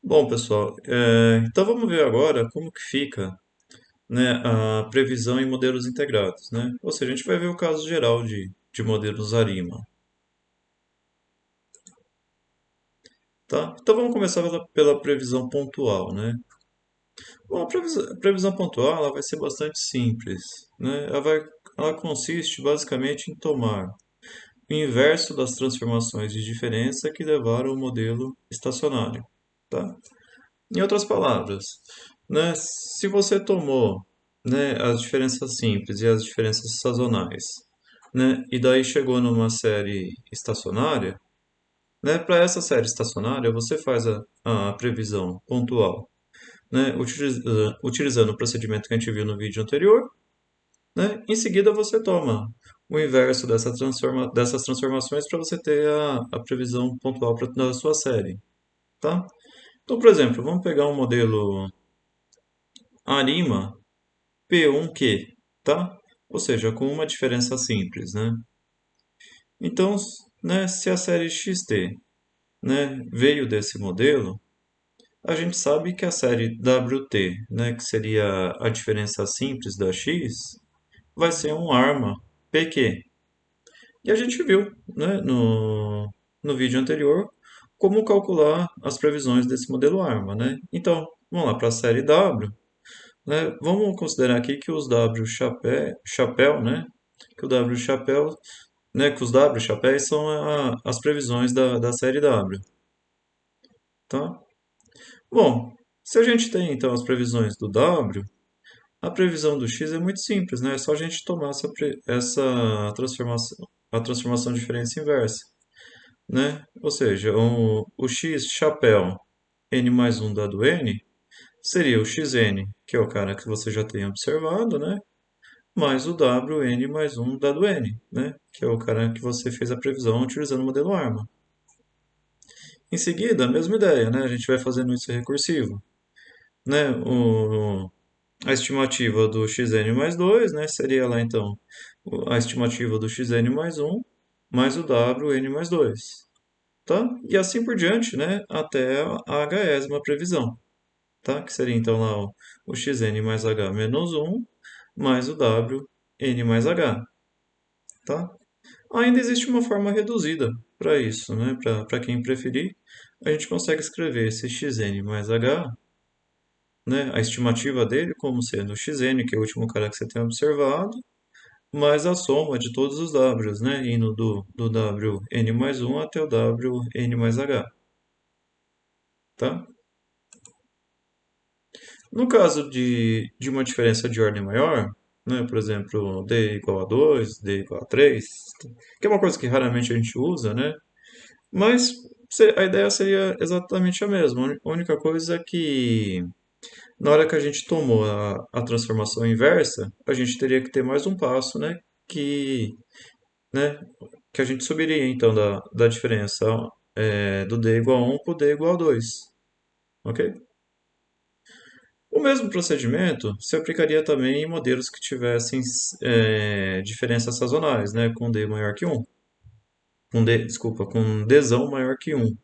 Bom, pessoal, então vamos ver agora como que fica, né, a previsão em modelos integrados, né? Ou seja, a gente vai ver o caso geral de modelos ARIMA, tá? Então vamos começar pela previsão pontual, né? Bom, a previsão pontual ela vai ser bastante simples, né? Ela consiste basicamente em tomar o inverso das transformações de diferença que levaram ao modelo estacionário, tá? Em outras palavras, né, se você tomou, né, as diferenças simples e as diferenças sazonais, né, e daí chegou numa série estacionária, né, para essa série estacionária você faz a previsão pontual, né, utilizando o procedimento que a gente viu no vídeo anterior, né, em seguida você toma o inverso dessas transformações para você ter a previsão pontual da sua série, tá? Então, por exemplo, vamos pegar um modelo ARIMA P1Q, tá? Ou seja, com uma diferença simples, né? Então, né, se a série XT, né, veio desse modelo, a gente sabe que a série WT, né, que seria a diferença simples da X, vai ser um arma PQ. E a gente viu, né, no vídeo anterior como calcular as previsões desse modelo arma, né? Então, vamos lá para a série W, né? Vamos considerar aqui que os W chapéu, né? Que o W chapéu, né? Que os W chapéus são as previsões da série W, tá? Bom, se a gente tem então as previsões do W, a previsão do X é muito simples, né? É só a gente tomar essa transformação, a transformação de diferença inversa, né? Ou seja, o X chapéu n mais um dado n seria o xn, que é o cara que você já tem observado, né? Mais o wn mais um dado n, né? Que é o cara que você fez a previsão utilizando o modelo ARMA. Em seguida, a mesma ideia, né? A gente vai fazendo isso recursivo, né? A estimativa do xn mais 2, né? Seria lá então a estimativa do xn mais um mais o wn mais 2, tá? E assim por diante, né? Até a hésima previsão, tá? Que seria então lá o xn mais h menos um mais o wn mais h, tá? Ainda existe uma forma reduzida para isso, né? Para quem preferir, a gente consegue escrever esse xn mais h, né? A estimativa dele como sendo xn, que é o último cara que você tem observado, mais a soma de todos os w's, né? Indo do wn mais um até o wn mais h, tá? No caso de uma diferença de ordem maior, né? Por exemplo, d igual a 2, d igual a 3, que é uma coisa que raramente a gente usa, né? Mas a ideia seria exatamente a mesma. A única coisa é que na hora que a gente tomou a transformação inversa, a gente teria que ter mais um passo, Que, né, que a gente subiria então da diferença do d igual a 1 para o d igual a 2. Ok? O mesmo procedimento se aplicaria também em modelos que tivessem diferenças sazonais, né, com d maior que 1. Desculpa, com dzão maior que 1.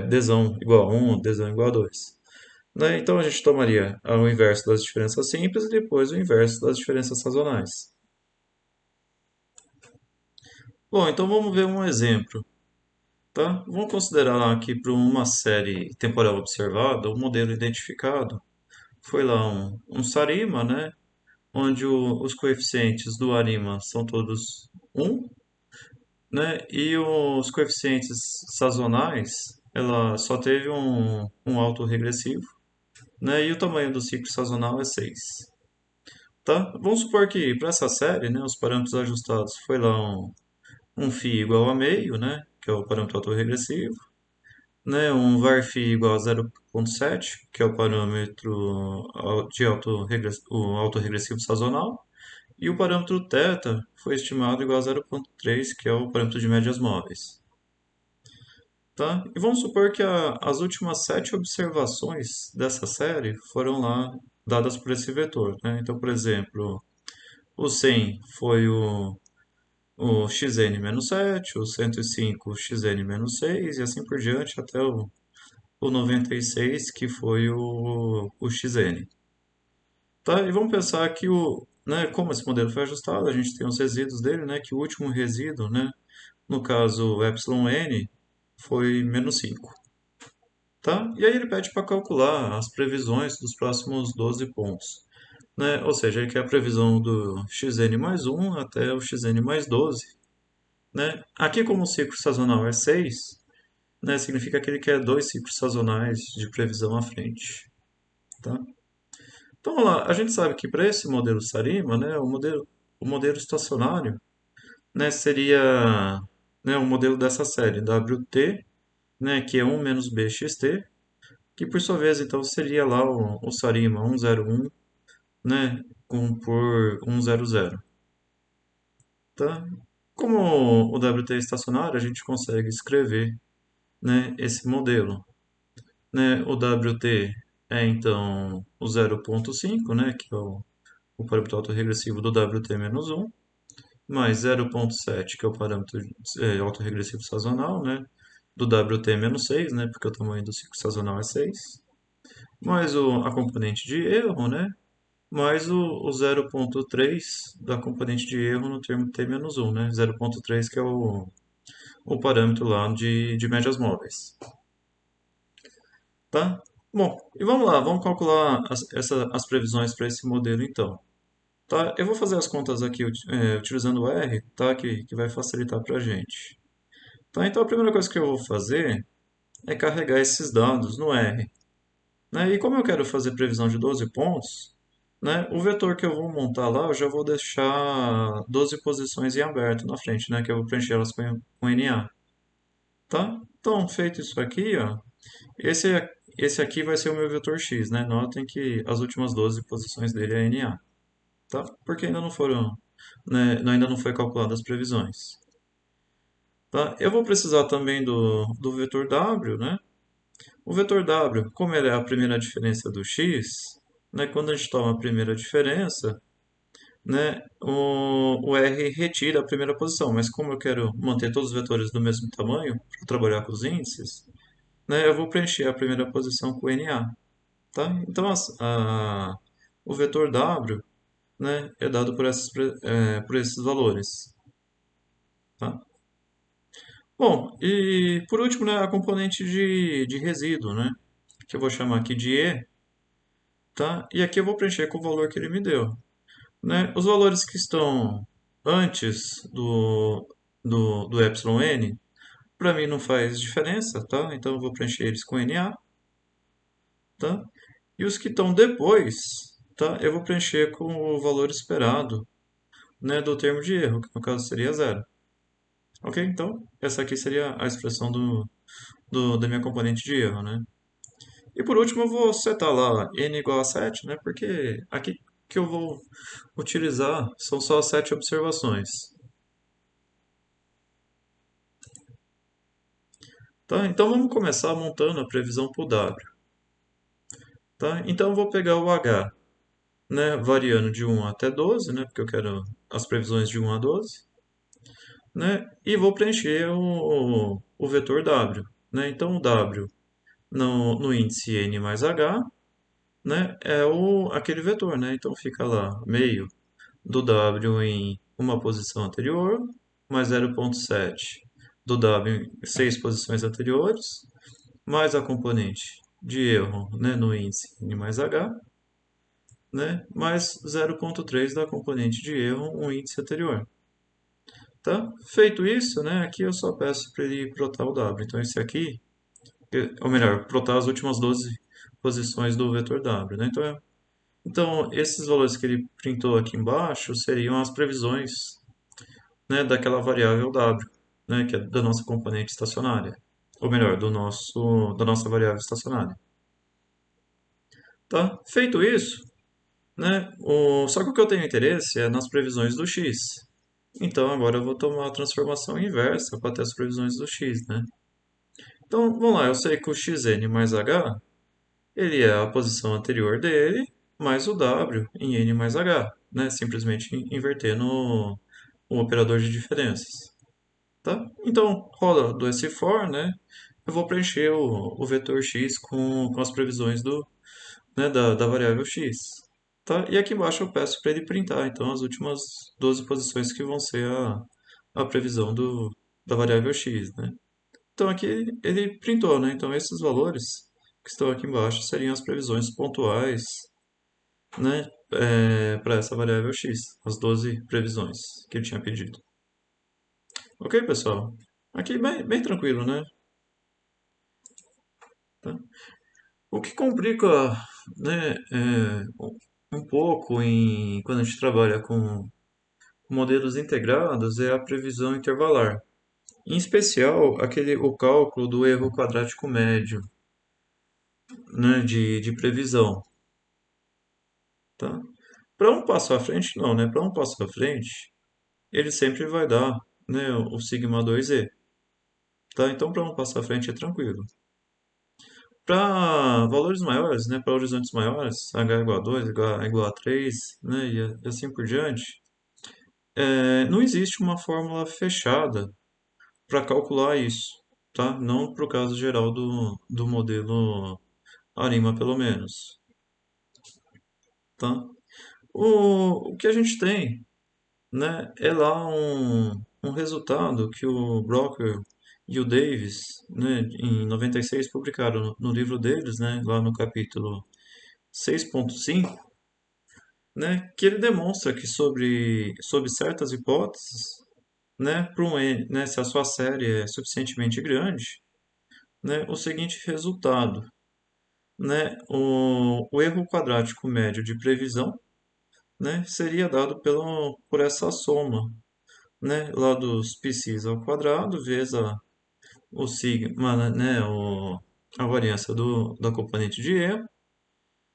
Dzão igual a 1, dzão igual a 2. Né? Então a gente tomaria o inverso das diferenças simples e depois o inverso das diferenças sazonais. Bom, então vamos ver um exemplo, tá? Vamos considerar aqui para uma série temporal observada, o modelo identificado foi lá um SARIMA, né? Onde os coeficientes do ARIMA são todos um, né? E os coeficientes sazonais, ela só teve um autoregressivo, né? E o tamanho do ciclo sazonal é 6, tá? Vamos supor que para essa série, né, os parâmetros ajustados foi lá um φ igual a meio, né? Que é o parâmetro autorregressivo, né? Um var φ igual a 0,7, que é o parâmetro o autorregressivo sazonal. E o parâmetro θ foi estimado igual a 0,3, que é o parâmetro de médias móveis. Tá? E vamos supor que as últimas 7 observações dessa série foram lá dadas por esse vetor, né? Então, por exemplo, o 100 foi o xn menos 7, o 105 o xn menos 6 e assim por diante até o 96, que foi o xn. Tá? E vamos pensar que como esse modelo foi ajustado, a gente tem os resíduos dele, né, que o último resíduo, né, no caso o εn, foi menos 5. Tá? E aí ele pede para calcular as previsões dos próximos 12 pontos. Né? Ou seja, ele quer a previsão do xn mais 1 até o xn mais 12. Né? Aqui, como o ciclo sazonal é 6, né, significa que ele quer dois ciclos sazonais de previsão à frente. Tá? Então, vamos lá. A gente sabe que para esse modelo Sarima, né, o modelo estacionário, né, seria, né, o modelo dessa série WT, né, que é 1 menos BXT, que por sua vez então seria lá o Sarima 101, né, por 100. Tá? Como o WT é estacionário, a gente consegue escrever, né, esse modelo. Né? O WT é então o 0,5, né, que é o parâmetro autorregressivo do WT menos 1, mais 0,7, que é o parâmetro autorregressivo sazonal, né, do WT menos 6, né, porque o tamanho do ciclo sazonal é 6, mais a componente de erro, né, mais o 0,3 da componente de erro no termo t menos 1, né, 0,3 que é o parâmetro lá de médias móveis. Tá? Bom, e vamos lá, vamos calcular as previsões para esse modelo então. Tá? Eu vou fazer as contas aqui utilizando o R, tá? Que vai facilitar para a gente. Tá? Então a primeira coisa que eu vou fazer é carregar esses dados no R. Né? E como eu quero fazer previsão de 12 pontos, né? O vetor que eu vou montar lá, eu já vou deixar 12 posições em aberto na frente, né? Que eu vou preencher elas com NA. Tá? Então, feito isso aqui, ó, esse, esse aqui vai ser o meu vetor X, né? Notem que as últimas 12 posições dele é NA, tá? Porque ainda não foram, né, ainda não foi calculado as previsões. Tá? Eu vou precisar também do vetor W, né? O vetor W, como ele é a primeira diferença do X, né, quando a gente toma a primeira diferença, né, o R retira a primeira posição, mas como eu quero manter todos os vetores do mesmo tamanho, para trabalhar com os índices, né, eu vou preencher a primeira posição com NA. Tá? Então, o vetor W, né, é dado por esses valores. Tá? Bom, e por último, né, a componente de resíduo, né, que eu vou chamar aqui de E, tá? E aqui eu vou preencher com o valor que ele me deu. Né? Os valores que estão antes do εn, para mim não faz diferença, tá? Então eu vou preencher eles com NA, tá? E os que estão depois, tá? Eu vou preencher com o valor esperado, né, do termo de erro, que no caso seria zero. Ok? Então, essa aqui seria a expressão da minha componente de erro, né? E por último, eu vou setar lá n igual a 7, né? Porque aqui que eu vou utilizar são só 7 observações. Tá? Então, vamos começar montando a previsão para o W. Tá? Então, eu vou pegar o H, né, variando de 1 até 12, né? Porque eu quero as previsões de 1 a 12. Né? E vou preencher o vetor W. Né? Então, o W no índice n mais h, né, é aquele vetor. Né? Então, fica lá meio do W em uma posição anterior, mais 0,7 do W em 6 posições anteriores, mais a componente de erro, né, no índice n mais h, né, mais 0,3 da componente de erro, um índice anterior. Tá? Feito isso, né, aqui eu só peço para ele plotar o W. Então, esse aqui, ou melhor, plotar as últimas 12 posições do vetor W. Né? Então, esses valores que ele printou aqui embaixo seriam as previsões, né, daquela variável W, né, que é da nossa componente estacionária. Ou melhor, da nossa variável estacionária. Tá? Feito isso, né, só que o que eu tenho interesse é nas previsões do x. Então, agora eu vou tomar a transformação inversa para ter as previsões do x, né? Então, vamos lá, eu sei que o xn mais h, ele é a posição anterior dele, mais o w em n mais h, né? Simplesmente invertendo o operador de diferenças. Tá? Então, roda do esse for, né? eu vou preencher o vetor x com as previsões da variável x. Tá? E aqui embaixo eu peço para ele printar, então, as últimas 12 posições que vão ser a previsão da variável x, né? Então aqui ele printou, né? Então esses valores que estão aqui embaixo seriam as previsões pontuais, né? Para essa variável x, as 12 previsões que ele tinha pedido. Ok, pessoal? Aqui bem tranquilo, né? Tá? O que complica, né, um pouco quando a gente trabalha com modelos integrados é a previsão intervalar. Em especial, o cálculo do erro quadrático médio, né, de previsão. Tá? Para um passo à frente, não, né? Para um passo à frente, ele sempre vai dar, né, o sigma 2e. Tá? Então, para um passo à frente é tranquilo. Para valores maiores, né, para horizontes maiores, h igual a 2, h igual a 3, né, e assim por diante, não existe uma fórmula fechada para calcular isso, tá? Não para o caso geral do modelo ARIMA, pelo menos, tá? O que a gente tem, né, é lá um resultado que o Brocker e o Davis, né, em 96 publicaram no livro deles, né, lá no capítulo 6.5, né, que ele demonstra que sobre certas hipóteses, né, né, se a sua série é suficientemente grande, né, o seguinte resultado, né, o erro quadrático médio de previsão, né, seria dado por essa soma, né, lá dos psis ao quadrado vezes o sigma, né, a variância da componente de erro,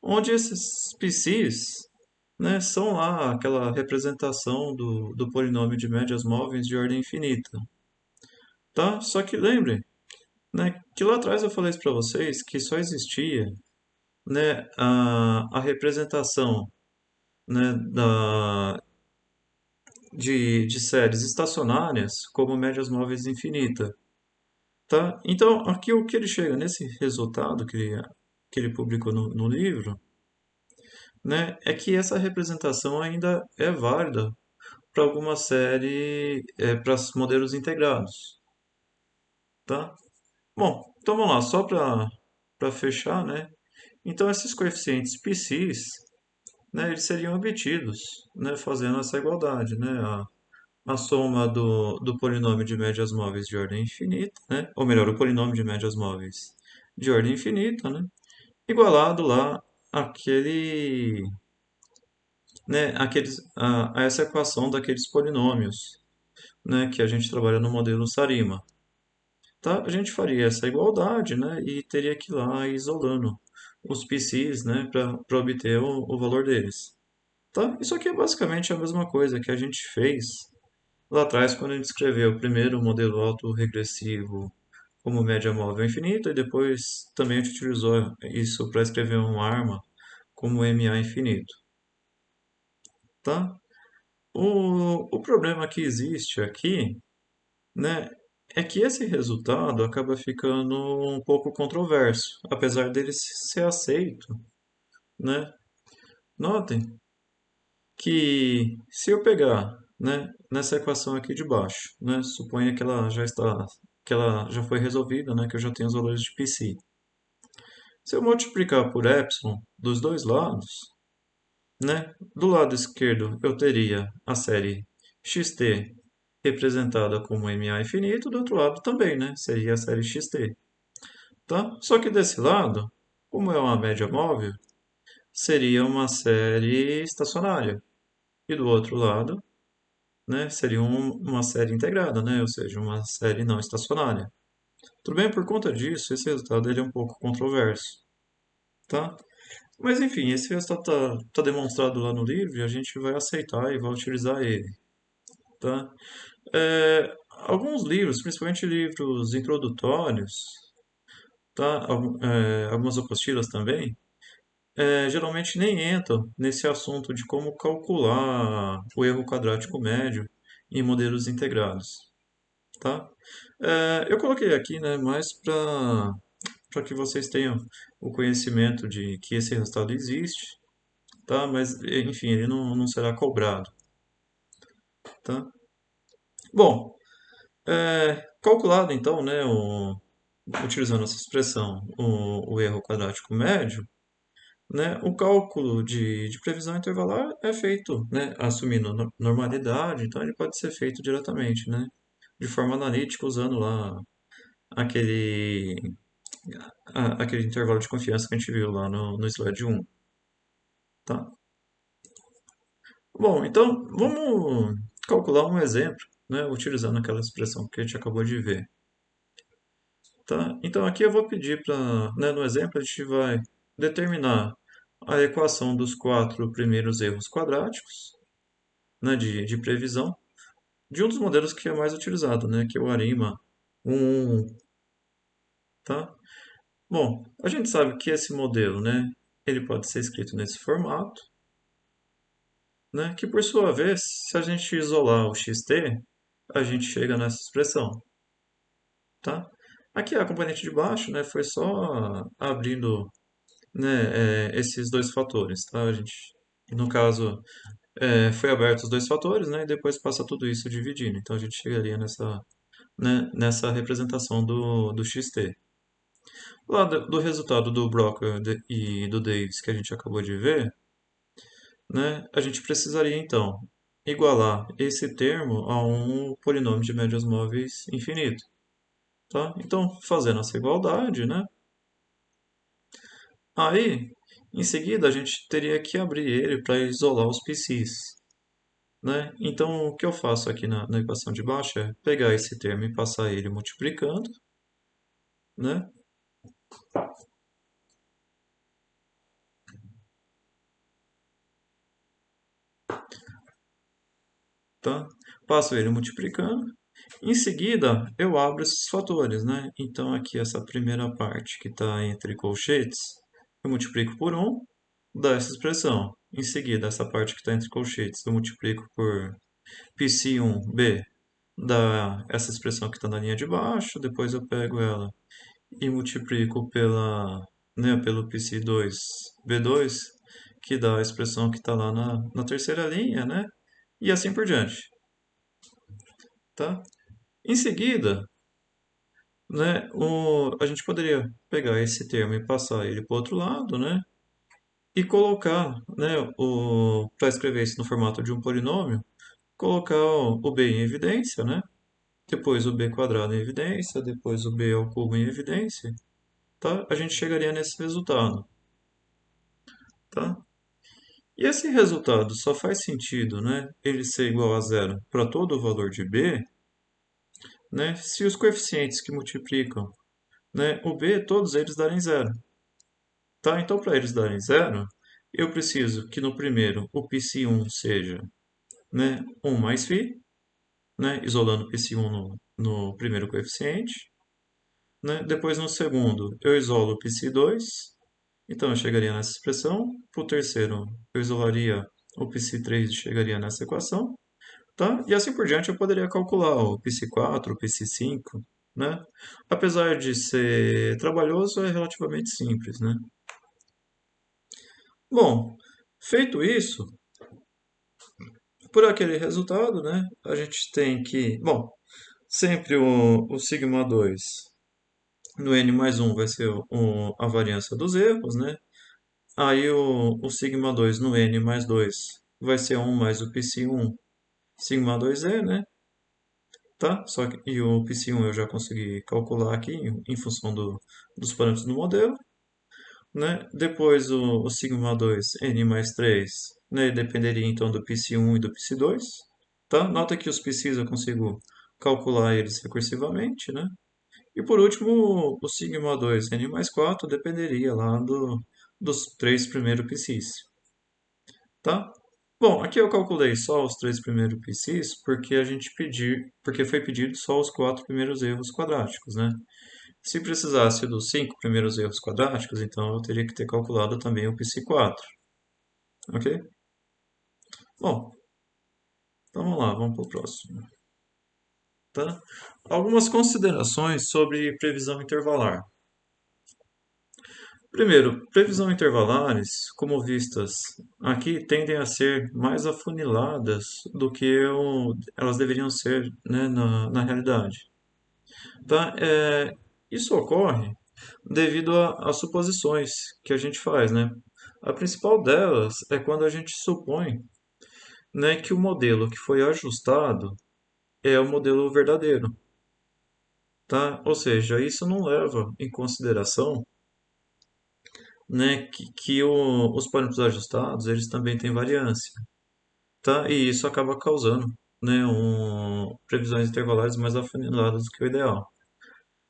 onde esses psis, né, são lá aquela representação do polinômio de médias móveis de ordem infinita. Tá? Só que lembrem, né, que lá atrás eu falei isso para vocês que só existia, né, a representação, né, de séries estacionárias como médias móveis infinita. Tá? Então, aqui o que ele chega nesse resultado que ele publicou no livro, né, é que essa representação ainda é válida para alguma série, para modelos integrados. Tá? Bom, então vamos lá, só para fechar, né? Então, esses coeficientes PCs, né, eles seriam obtidos, né, fazendo essa igualdade, né? A soma do polinômio de médias móveis de ordem infinita, né? Ou melhor, o polinômio de médias móveis de ordem infinita, né? Igualado lá àquele, né, a essa equação daqueles polinômios, né, que a gente trabalha no modelo Sarima. Tá? A gente faria essa igualdade, né, e teria que ir lá isolando os PCs, né, para obter o valor deles. Tá? Isso aqui é basicamente a mesma coisa que a gente fez lá atrás quando a gente escreveu o primeiro modelo autorregressivo como média móvel infinita e depois também a gente utilizou isso para escrever um arma como MA infinito. Tá? O problema que existe aqui, né, é que esse resultado acaba ficando um pouco controverso, apesar dele ser aceito, né? Notem que se eu pegar, né, nessa equação aqui de baixo, né, suponha que ela já foi resolvida, né, que eu já tenho os valores de psi. Se eu multiplicar por epsilon dos dois lados, né, do lado esquerdo eu teria a série xt representada como MA infinito, do outro lado também, né, seria a série xt. Tá? Só que desse lado, como é uma média móvel, seria uma série estacionária. E do outro lado, né, seria uma série integrada, né, ou seja, uma série não estacionária. Tudo bem, por conta disso, esse resultado ele é um pouco controverso. Tá? Mas enfim, esse resultado tá demonstrado lá no livro e a gente vai aceitar e vai utilizar ele. Tá? Alguns livros, principalmente livros introdutórios, tá? Algumas apostilas também, geralmente nem entram nesse assunto de como calcular o erro quadrático médio em modelos integrados, tá? Eu coloquei aqui, né, mais para que vocês tenham o conhecimento de que esse resultado existe, tá? Mas, enfim, ele não será cobrado, tá? Bom, calculado então, né, utilizando essa expressão, o erro quadrático médio, né, o cálculo de previsão intervalar é feito, né, assumindo normalidade, então ele pode ser feito diretamente, né, de forma analítica, usando lá aquele, aquele intervalo de confiança que a gente viu lá no slide 1, tá? Bom, então vamos calcular um exemplo, né, utilizando aquela expressão que a gente acabou de ver, tá? Então aqui eu vou pedir para, né, no exemplo a gente vai determinar a equação dos quatro primeiros erros quadráticos, né, de previsão, de um dos modelos que é mais utilizado, né, que é o ARIMA 111, tá? Bom, a gente sabe que esse modelo, né, ele pode ser escrito nesse formato, né, que por sua vez, se a gente isolar o xt, a gente chega nessa expressão, tá? Aqui a componente de baixo, né, foi só abrindo, né, esses dois fatores, tá? A gente, no caso, foi aberto os dois fatores, né, e depois passa tudo isso dividindo. Então a gente chegaria nessa, né, nessa representação do xt. Lá do resultado do Broca e do Davis que a gente acabou de ver, né, a gente precisaria então igualar esse termo a um polinômio de médias móveis infinito, tá? Então, fazendo essa igualdade, né, aí, em seguida, a gente teria que abrir ele para isolar os PCs, né? Então, o que eu faço aqui na equação de baixo é pegar esse termo e passar ele multiplicando, né? Tá? Passo ele multiplicando. Em seguida, eu abro esses fatores, né? Então, aqui essa primeira parte que está entre colchetes, eu multiplico por um, dá essa expressão. Em seguida, essa parte que está entre colchetes, eu multiplico por π1b, dá essa expressão que está na linha de baixo. Depois eu pego ela e multiplico pelo πc2b2, que dá a expressão que está lá na terceira linha, né? E assim por diante, tá? Em seguida, né, a gente poderia pegar esse termo e passar ele para o outro lado, né? E colocar, né, para escrever isso no formato de um polinômio, colocar o b em evidência, né? Depois o b quadrado em evidência, depois o b ao cubo em evidência, tá? A gente chegaria nesse resultado, tá? E esse resultado só faz sentido, né, ele ser igual a zero para todo o valor de b, né, se os coeficientes que multiplicam, né, o b, todos eles darem zero. Tá? Então, para eles darem zero, eu preciso que no primeiro o π1 seja, né, 1 mais φ, né, isolando o π1 no primeiro coeficiente. Né? Depois, no segundo, eu isolo o π2, então eu chegaria nessa expressão. Para o terceiro, eu isolaria o π3 e chegaria nessa equação. Tá? E assim por diante, eu poderia calcular o π4, o π5. Né? Apesar de ser trabalhoso, é relativamente simples. Né? Bom, feito isso, por aquele resultado, né, a gente tem que, bom, sempre o sigma 2 no n mais um vai ser a variância dos erros, né? Aí o sigma 2 no n mais 2 vai ser um mais o psi1 sigma 2e, né? Tá? Só que, e o psi1 eu já consegui calcular aqui em função dos parâmetros do modelo, né? Depois o sigma 2 n mais 3, né, dependeria então do psi1 e do psi2. Tá? Nota que os psis eu consigo calcular eles recursivamente, né? E por último, o sigma 2 n mais 4 dependeria lá dos três primeiros psis, tá? Bom, aqui eu calculei só os três primeiros psis porque foi pedido só os quatro primeiros erros quadráticos, né? Se precisasse dos cinco primeiros erros quadráticos, então eu teria que ter calculado também o psi4, ok? Bom, então vamos lá, vamos para o próximo. tá? Algumas considerações sobre previsão intervalar. Primeiro, previsão intervalares, como vistas aqui, tendem a ser mais afuniladas do que elas deveriam ser, né, na realidade. Tá? Isso ocorre devido a suposições que a gente faz, né? A principal delas é quando a gente supõe, né, que o modelo que foi ajustado é o modelo verdadeiro, tá? Ou seja, isso não leva em consideração, né, que os parâmetros ajustados eles também têm variância, tá? E isso acaba causando, né, previsões intervalares mais afuniladas do que o ideal,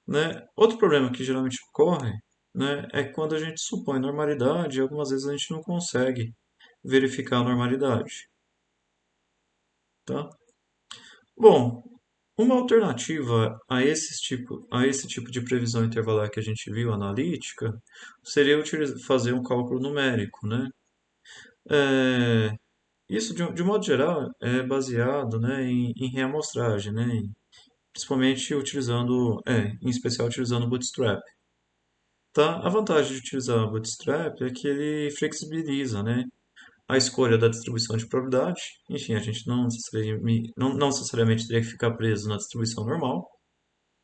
né? Outro problema que geralmente ocorre, né, é quando a gente supõe normalidade e algumas vezes a gente não consegue verificar a normalidade, tá? Bom, uma alternativa a esse tipo de previsão intervalar que a gente viu analítica seria fazer um cálculo numérico, né? É, isso, de modo geral, é baseado, né, em reamostragem, né? Principalmente em especial utilizando o Bootstrap. Tá? A vantagem de utilizar o Bootstrap é que ele flexibiliza, né, a escolha da distribuição de probabilidade. Enfim, a gente não necessariamente teria que ficar preso na distribuição normal,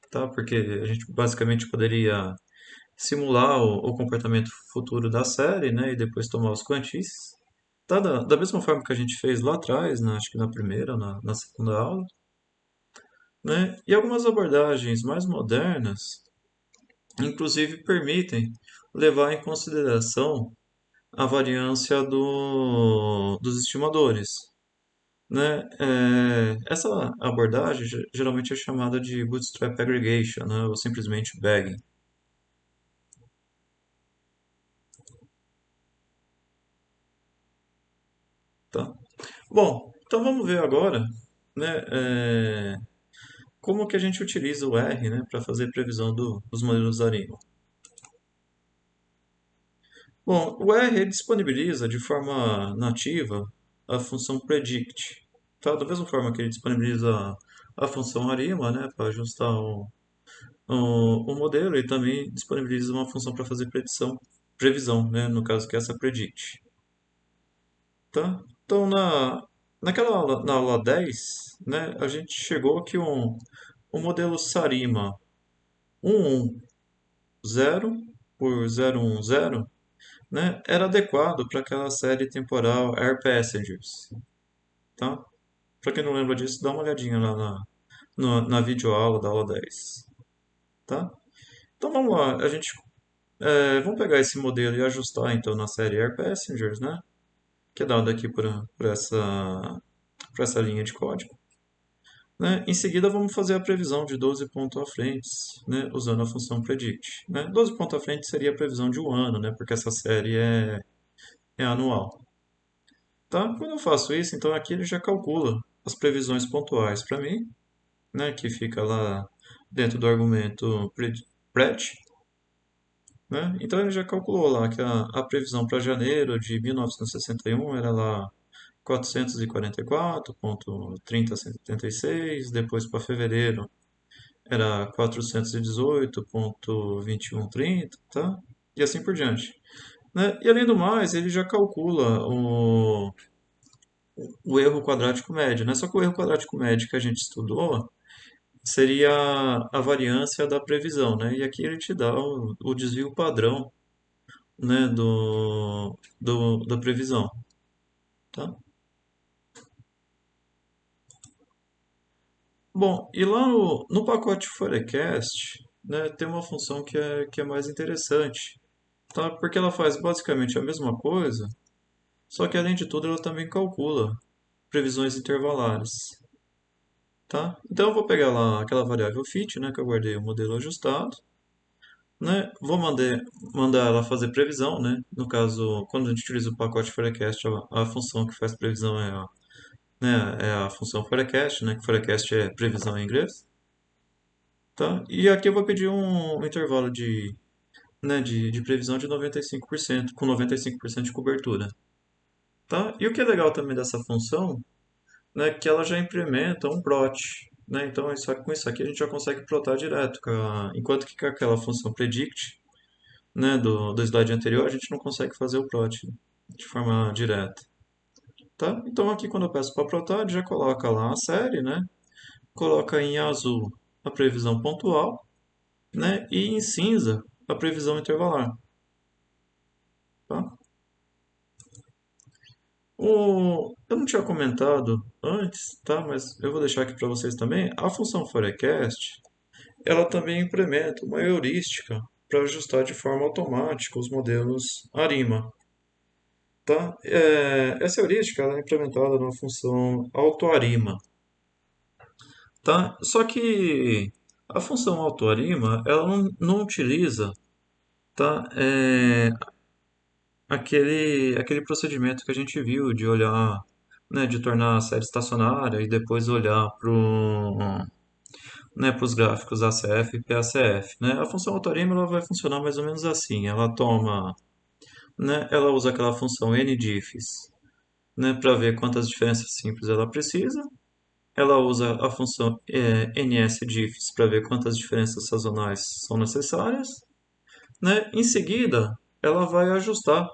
tá? Porque a gente basicamente poderia simular o comportamento futuro da série, né, e depois tomar os quantis. Tá? Da mesma forma que a gente fez lá atrás, acho que na primeira ou na segunda aula, né? E algumas abordagens mais modernas, inclusive, permitem levar em consideração a variância dos estimadores, né? Essa abordagem geralmente é chamada de Bootstrap Aggregation, né? Ou simplesmente bagging, tá? Bom, então vamos ver agora, né, como que a gente utiliza o R, né, para fazer previsão dos modelos Arima. Bom, o R ele disponibiliza de forma nativa a função predict, tá? Da mesma forma que ele disponibiliza a função Arima, né, para ajustar o modelo, ele também disponibiliza uma função para fazer previsão, né, no caso que é essa predict, tá? Então, na aula 10, né, a gente chegou que o modelo Sarima 110 por 010, né, era adequado para aquela série temporal Air Passengers, tá? Para quem não lembra disso, dá uma olhadinha lá na videoaula da aula 10, tá? Então vamos lá, vamos pegar esse modelo e ajustar então na série Air Passengers, né? Que é dada aqui por essa linha de código. Né? Em seguida, vamos fazer a previsão de 12 pontos à frente, né? Usando a função predict. Né? 12 pontos à frente seria a previsão de um ano, né? Porque essa série é anual. Tá? Quando eu faço isso, então aqui ele já calcula as previsões pontuais para mim, né? Que fica lá dentro do argumento pred, né? Então ele já calculou lá que a previsão para janeiro de 1961 era lá 444,3076, depois para fevereiro era 418,2130, tá? E assim por diante. Né? E além do mais, ele já calcula o erro quadrático médio, né? Só que o erro quadrático médio que a gente estudou seria a variância da previsão, né? E aqui ele te dá o desvio padrão, né, da previsão, tá? Bom, e lá no pacote Forecast, né, tem uma função que é mais interessante, tá? Porque ela faz basicamente a mesma coisa, só que além de tudo ela também calcula previsões intervalares, tá? Então eu vou pegar lá aquela variável fit, né, que eu guardei o modelo ajustado, né? Vou mandar ela fazer previsão, né? No caso, quando a gente utiliza o pacote Forecast, a função que faz previsão é a função Forecast, né? Que Forecast é previsão em inglês, tá? E aqui eu vou pedir um intervalo de previsão de 95%, com 95% de cobertura, tá? E o que é legal também dessa função, né, é que ela já implementa um plot, né? Então, com isso aqui a gente já consegue plotar direto, enquanto que com aquela função predict, né, do slide anterior, a gente não consegue fazer o plot de forma direta, tá? Então aqui quando eu peço para plotar, ele já coloca lá a série, né? Coloca em azul a previsão pontual, né? E em cinza a previsão intervalar, tá? Eu não tinha comentado antes, tá? Mas eu vou deixar aqui para vocês também. A função forecast, ela também implementa uma heurística para ajustar de forma automática os modelos ARIMA, tá? Essa heurística ela é implementada na função autoarima, tá? Só que a função autoarima ela não utiliza, tá? Aquele procedimento que a gente viu de olhar, né, de tornar a série estacionária e depois olhar né, para os gráficos ACF e PACF, né? A função autorema ela vai funcionar mais ou menos assim. Ela toma, né, ela usa aquela função NDIFES, né, para ver quantas diferenças simples ela precisa. Ela usa a função NSDIFES para ver quantas diferenças sazonais são necessárias, né? Em seguida, ela vai ajustar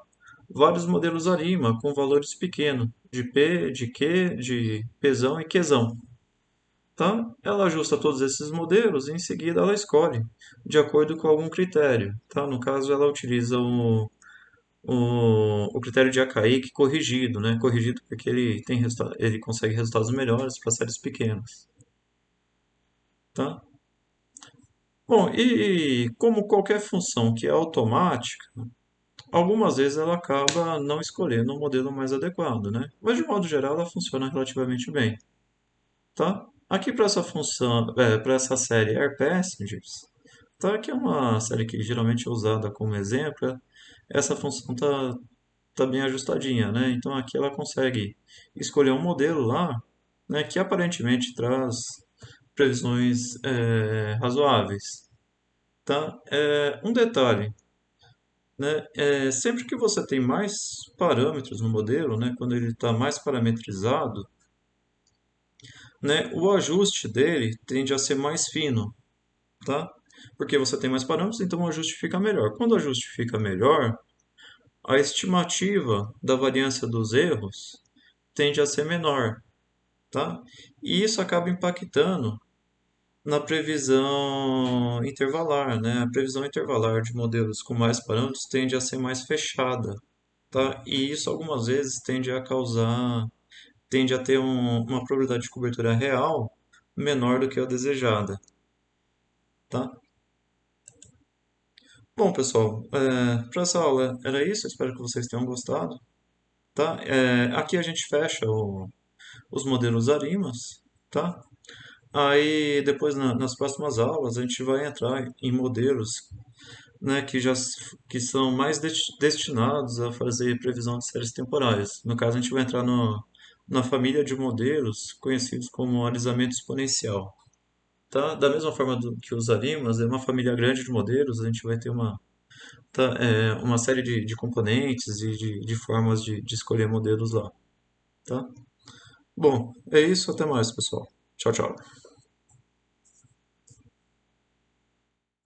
vários modelos ARIMA com valores pequenos, de P, de Q, de Pzão e Qzão. Tá? Ela ajusta todos esses modelos e em seguida ela escolhe de acordo com algum critério. Tá? No caso, ela utiliza o critério de Akaic corrigido, né? Corrigido porque ele consegue resultados melhores para séries pequenas. Tá? Bom, e como qualquer função que é automática, algumas vezes ela acaba não escolhendo o modelo mais adequado, né? Mas de modo geral ela funciona relativamente bem, tá? Aqui para essa função, para essa série Air Passengers, tá? Que é uma série que geralmente é usada como exemplo, essa função tá bem ajustadinha, né? Então aqui ela consegue escolher um modelo lá, né? Que aparentemente traz previsões razoáveis, tá? Um detalhe, né? Sempre que você tem mais parâmetros no modelo, né? Quando ele está mais parametrizado, né? O ajuste dele tende a ser mais fino, tá? Porque você tem mais parâmetros, então o ajuste fica melhor. Quando o ajuste fica melhor, a estimativa da variância dos erros tende a ser menor, tá? E isso acaba impactando na previsão intervalar, né? A previsão intervalar de modelos com mais parâmetros tende a ser mais fechada, tá? E isso algumas vezes tende a ter uma probabilidade de cobertura real menor do que a desejada, tá? Bom, pessoal, para essa aula era isso. Espero que vocês tenham gostado, tá? Aqui a gente fecha os modelos ARIMAS, tá? Aí depois nas próximas aulas a gente vai entrar em modelos, né, que são mais destinados a fazer previsão de séries temporais. No caso, a gente vai entrar na família de modelos conhecidos como alisamento exponencial, tá? Da mesma forma que os ARIMAS, é uma família grande de modelos, a gente vai ter uma série de componentes e de formas de escolher modelos lá, tá? Bom, é isso, até mais, pessoal. Tchau, tchau.